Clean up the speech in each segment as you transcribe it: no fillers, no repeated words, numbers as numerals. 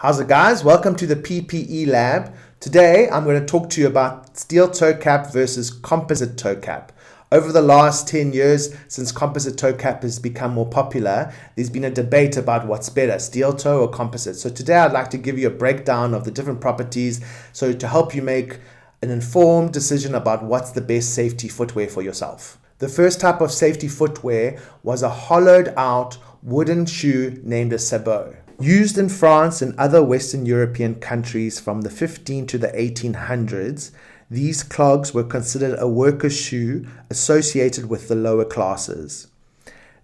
How's it, guys? Welcome to the PPE lab. Today I'm going to talk to you about steel toe cap versus composite toe cap. Over the last 10 years, since composite toe cap has become more popular, there's been a debate about what's better, steel toe or composite. So today I'd like to give you a breakdown of the different properties so to help you make an informed decision about what's the best safety footwear for yourself. The first type of safety footwear was a hollowed out wooden shoe named a sabot. Used in France and other Western European countries from the 15 to the 1800s, these clogs were considered a worker's shoe associated with the lower classes.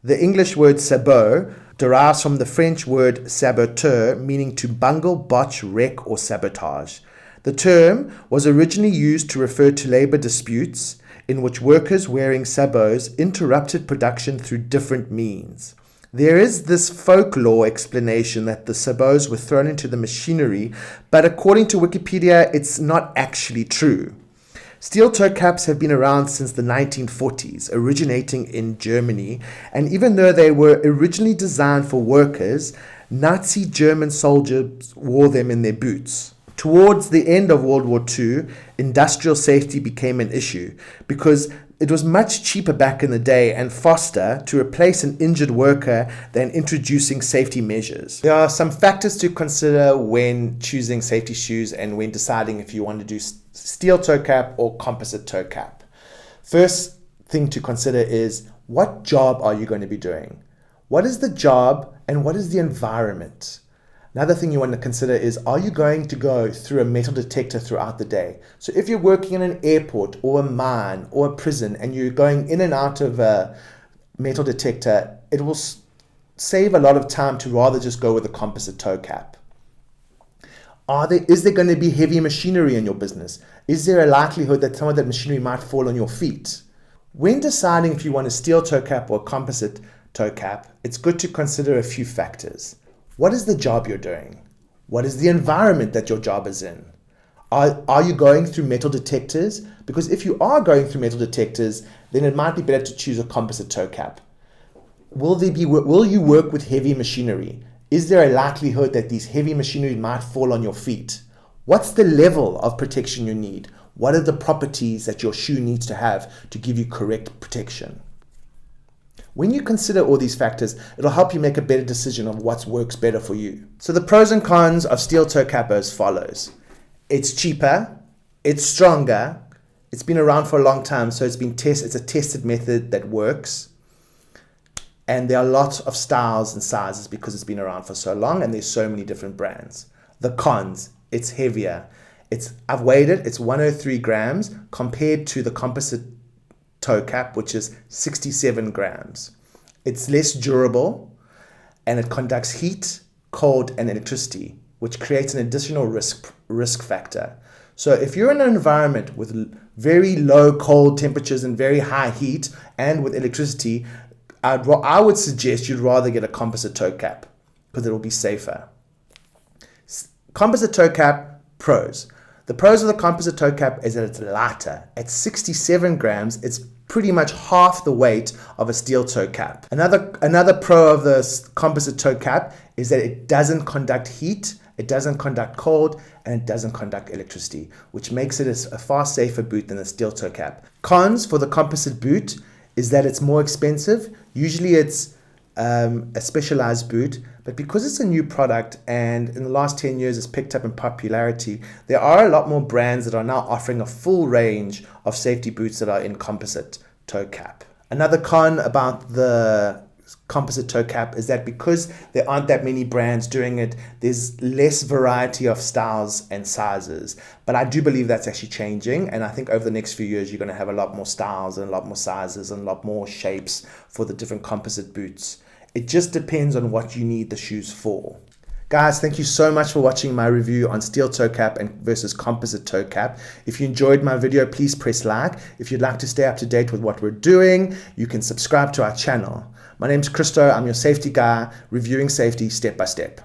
The English word sabot derives from the French word saboteur, meaning to bungle, botch, wreck, or sabotage. The term was originally used to refer to labor disputes in which workers wearing sabots interrupted production through different means. There is this folklore explanation that the sabots were thrown into the machinery, but according to Wikipedia, it's not actually true. Steel toe caps have been around since the 1940s, originating in Germany, and even though they were originally designed for workers, Nazi German soldiers wore them in their boots. Towards the end of World War II, industrial safety became an issue because it was much cheaper back in the day and faster to replace an injured worker than introducing safety measures. There are some factors to consider when choosing safety shoes and when deciding if you want to do steel toe cap or composite toe cap. First thing to consider is, what job are you going to be doing? What is the job and what is the environment? Another thing you want to consider is, are you going to go through a metal detector throughout the day? So if you're working in an airport or a mine or a prison and you're going in and out of a metal detector, it will save a lot of time to rather just go with a composite toe cap. Is there going to be heavy machinery in your business? Is there a likelihood that some of that machinery might fall on your feet? When deciding if you want a steel toe cap or a composite toe cap, it's good to consider a few factors. What is the job you're doing? What is the environment that your job is in? Are you going through metal detectors? Because if you are going through metal detectors, then it might be better to choose a composite toe cap. Will you work with heavy machinery? Is there a likelihood that these heavy machinery might fall on your feet? What's the level of protection you need? What are the properties that your shoe needs to have to give you correct protection? When you consider all these factors, it'll help you make a better decision on what works better for you. So the pros and cons of steel toe cap are as follows. It's cheaper, it's stronger, it's been around for a long time, so it's a tested method that works. And there are lots of styles and sizes because it's been around for so long and there's so many different brands. The cons, it's heavier. I've weighed it, it's 103 grams compared to the composite toe cap, which is 67 grams. It's less durable and it conducts heat, cold, and electricity, which creates an additional risk factor. So if you're in an environment with very low cold temperatures and very high heat and with electricity, I would suggest you'd rather get a composite toe cap because it will be safer. Composite toe cap pros. The pros of the composite toe cap is that it's lighter. At 67 grams, it's pretty much half the weight of a steel toe cap. Another pro of the composite toe cap is that it doesn't conduct heat, it doesn't conduct cold, and it doesn't conduct electricity, which makes it a far safer boot than the steel toe cap. Cons for the composite boot is that it's more expensive. Usually it's a specialized boot, but because it's a new product and in the last 10 years it's picked up in popularity, there are a lot more brands that are now offering a full range of safety boots that are in composite toe cap. Another con about the composite toe cap is that because there aren't that many brands doing it, there's less variety of styles and sizes. But I do believe that's actually changing, and I think over the next few years you're going to have a lot more styles and a lot more sizes and a lot more shapes for the different composite boots. It just depends on what you need the shoes for. Guys, thank you so much for watching my review on steel toe cap versus composite toe cap. If you enjoyed my video, please press like. If you'd like to stay up to date with what we're doing, you can subscribe to our channel. My name's Christo, I'm your safety guy, reviewing safety step by step.